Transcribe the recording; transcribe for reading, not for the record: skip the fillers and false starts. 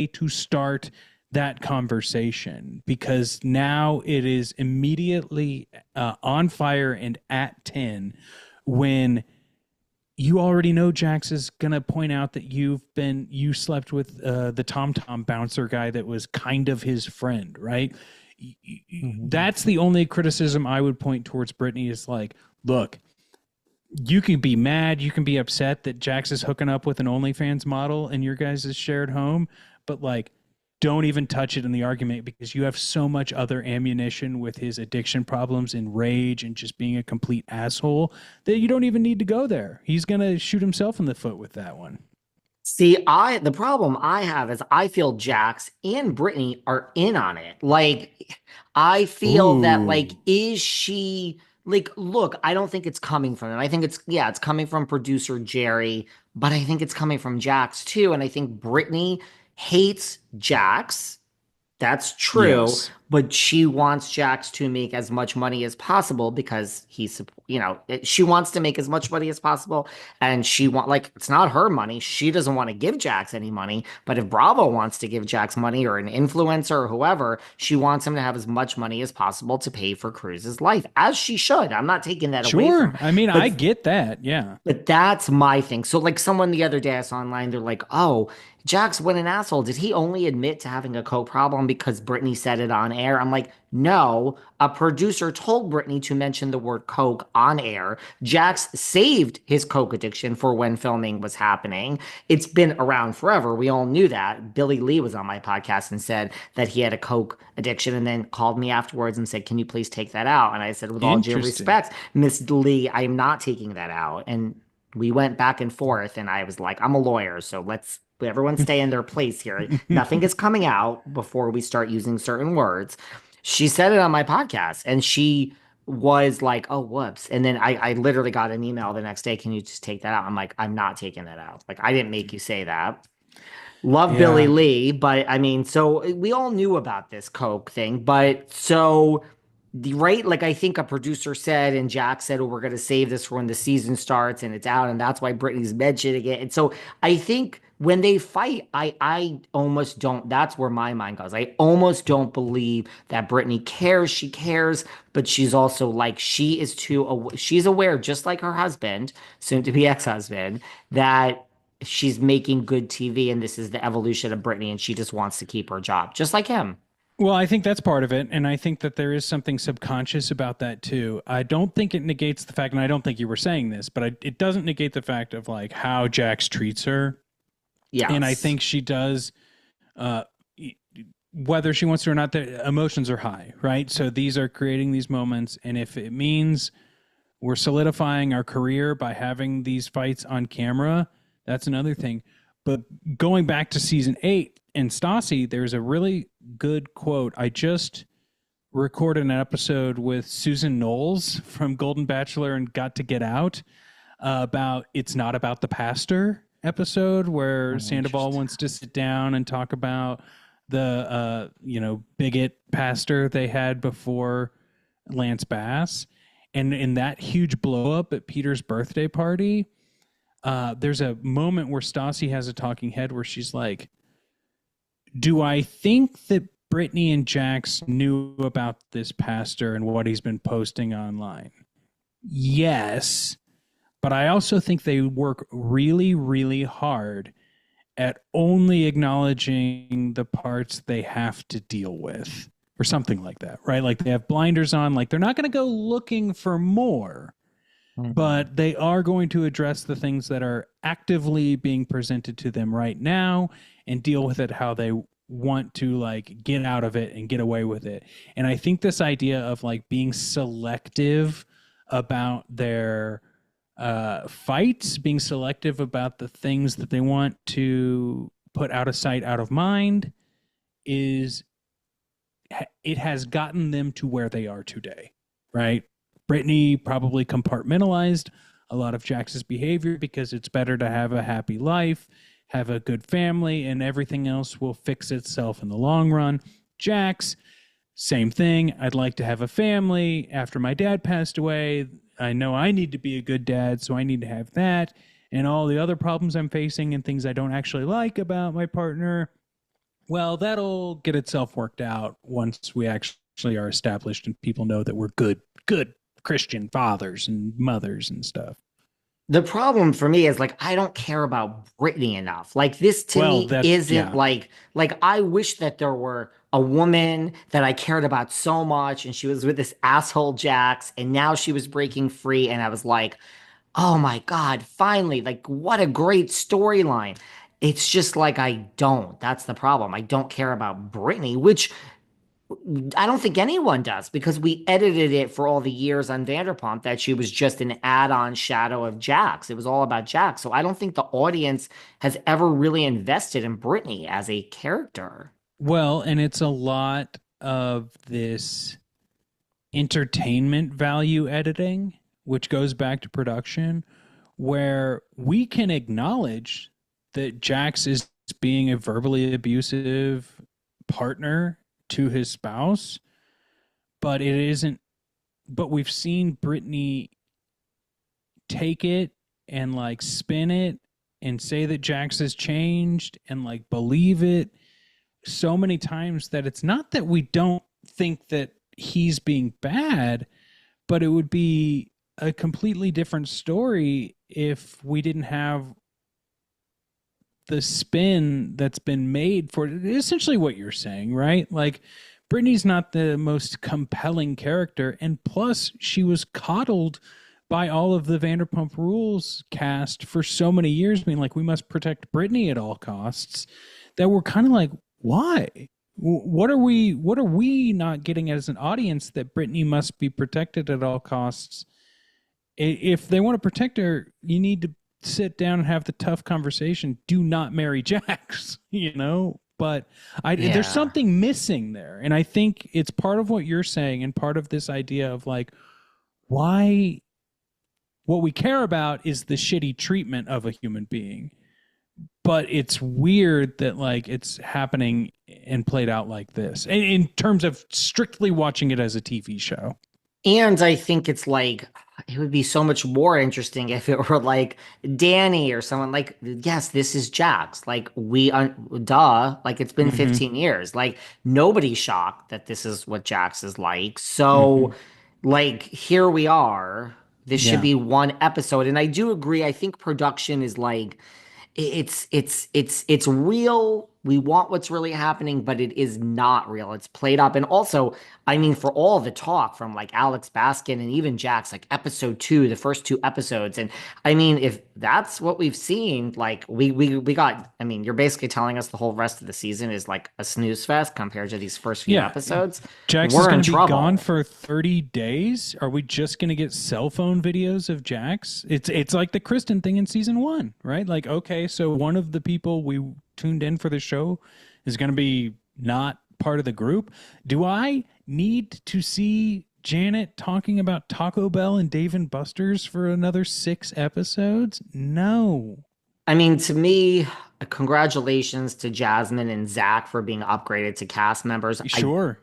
to start that conversation, because now it is immediately on fire and at 10 when you already know Jax is going to point out that you slept with the TomTom bouncer guy that was kind of his friend, right? That's the only criticism I would point towards Britney is like, look, you can be mad, you can be upset that Jax is hooking up with an OnlyFans model in your guys' shared home, but like, don't even touch it in the argument, because you have so much other ammunition with his addiction problems and rage and just being a complete asshole that you don't even need to go there. He's going to shoot himself in the foot with that one. See, the problem I have is I feel Jax and Brittany are in on it. Like, I feel that, Ooh, like, is she like, look, I don't think it's coming from them. I think it's coming from producer Jerry, but I think it's coming from Jax too. And I think Brittany hates Jax. That's true, yes. but she wants Jax to make as much money as possible because she wants to make as much money as possible, and like, it's not her money. She doesn't want to give Jax any money, but if Bravo wants to give Jax money, or an influencer or whoever, she wants him to have as much money as possible to pay for Cruz's life, as she should. I'm not taking that away from Sure. her, I mean, but I get that. Yeah. that's my thing. So, like, someone the other day I saw online, they're like, "Oh, Jax, what an asshole. Did he only admit to having a coke problem because Brittany said it on air?" I'm like, no, a producer told Brittany to mention the word coke on air. Jax saved his coke addiction for when filming was happening. It's been around forever. We all knew that. Billy Lee was on my podcast and said that he had a coke addiction, and then called me afterwards and said, "Can you please take that out?" And I said, with all due Interesting. respect, Miss Lee, I am not taking that out. And we went back and forth, and I was like, I'm a lawyer, so let's everyone stay in their place here. Nothing is coming out before we start using certain words. She said it on my podcast, and she was like, "Oh, whoops." And then I literally got an email the next day, "Can you just take that out?" I'm like, "I'm not taking that out. Like, I didn't make you say that." Love Billy Yeah. Lee, but I mean, so we all knew about this Coke thing, but so the right, like, I think a producer said, and Jack said, "Oh, we're going to save this for when the season starts and it's out," and that's why Britney's mentioning it. And so I think when they fight, I almost don't. That's where my mind goes. I almost don't believe that Britney cares. She cares, but she's also like, she's aware, just like her husband, soon to be ex-husband, that she's making good TV, and this is the evolution of Britney, and she just wants to keep her job, just like him. Well, I think that's part of it. And I think that there is something subconscious about that too. I don't think it negates the fact, and I don't think you were saying this, but it doesn't negate the fact of like how Jax treats her. And I Yes. think she does, uh, whether she wants to or not, the emotions are high, right? So these are creating these moments. And if it means we're solidifying our career by having these fights on camera, that's another thing. But going back to season 8 and Stassi, there's a really good quote. I just recorded an episode with Susan Knowles from Golden Bachelor and Got to Get Out about It's Not About the Pastor episode, where Oh, Sandoval interesting. wants to sit down and talk about the bigot pastor they had before Lance Bass. And in that huge blow up at Peter's birthday party, there's a moment where Stassi has a talking head where she's like, "Do I think that Brittany and Jax knew about this pastor and what he's been posting online? Yes, but I also think they work really, really hard at only acknowledging the parts they have to deal with." Or something like that, right? Like they have blinders on, like they're not going to go looking for more, Mhm. but they are going to address the things that are actively being presented to them right now and deal with it how they want to like get out of it and get away with it. And I think this idea of like being selective about their fights, being selective about the things that they want to put out of sight, out of mind, is it has gotten them to where they are today, right? Brittany probably compartmentalized a lot of Jax's behavior because it's better to have a happy life, have a good family, and everything else will fix itself in the long run. Jax, same thing. I'd like to have a family. After my dad passed away, I know I need to be a good dad, so I need to have that. And all the other problems I'm facing and things I don't actually like about my partner, Well, that'll get itself worked out once we actually are established and people know that we're good Christian fathers and mothers and stuff. The problem for me is like I don't care about Britney enough. Like this to Well, me that's isn't yeah. like I wish that there were a woman that I cared about so much and she was with this asshole Jax and now she was breaking free and I was like, "Oh my God, finally. Like what a great storyline." It's just like I don't. That's the problem. I don't care about Britney, which I don't think anyone does because we edited it for all the years on Vanderpump that she was just an add-on shadow of Jax. It was all about Jax. So I don't think the audience has ever really invested in Brittany as a character. Well, and it's a lot of this entertainment value editing, which goes back to production, where we can acknowledge that Jax is being a verbally abusive partner to his spouse, but it isn't. But we've seen Brittany take it and like spin it and say that Jax has changed and like believe it so many times that it's not that we don't think that he's being bad, but it would be a completely different story if we didn't have the spin that's been made for it. Essentially what you're saying, right? Like Brittany's not the most compelling character, and plus she was coddled by all of the Vanderpump Rules cast for so many years, being like, we must protect Brittany at all costs, that we're kind of like, why? What are we not getting as an audience that Brittany must be protected at all costs? If they want to protect her, you need to sit down and have the tough conversation. Do not marry Jax, you know? But there's Yeah. something missing there. And I think it's part of what you're saying and part of this idea of like, why what we care about is the shitty treatment of a human being. But it's weird that like it's happening and played out like this in terms of strictly watching it as a TV show. And I think it's like it would be so much more interesting if it were like Danny or someone like, yes, this is Jax. Like duh, like it's been Mm-hmm. 15 years. Like nobody's shocked that this is what Jax is like. So Mm-hmm. like here we are. This should Yeah. be one episode. And I do agree. I think production is like it's real. We want what's really happening, but it is not real. It's played up. And also, I mean, for all the talk from like Alex Baskin and even Jax, like episode two, the first two episodes. And I mean, if that's what we've seen, like we got, I mean, you're basically telling us the whole rest of the season is like a snooze fest compared to these first few Yeah. episodes. Jax is We're going in to be gone trouble. for 30 days. Are we just going to get cell phone videos of Jax? It's like the Kristen thing in season 1, right? Like okay, so one of the people we tuned in for the show is going to be not part of the group. Do I need to see Janet talking about Taco Bell and Dave and Buster's for another 6 episodes? No. I mean, to me, congratulations to Jasmine and Zach for being upgraded to cast members. I Sure.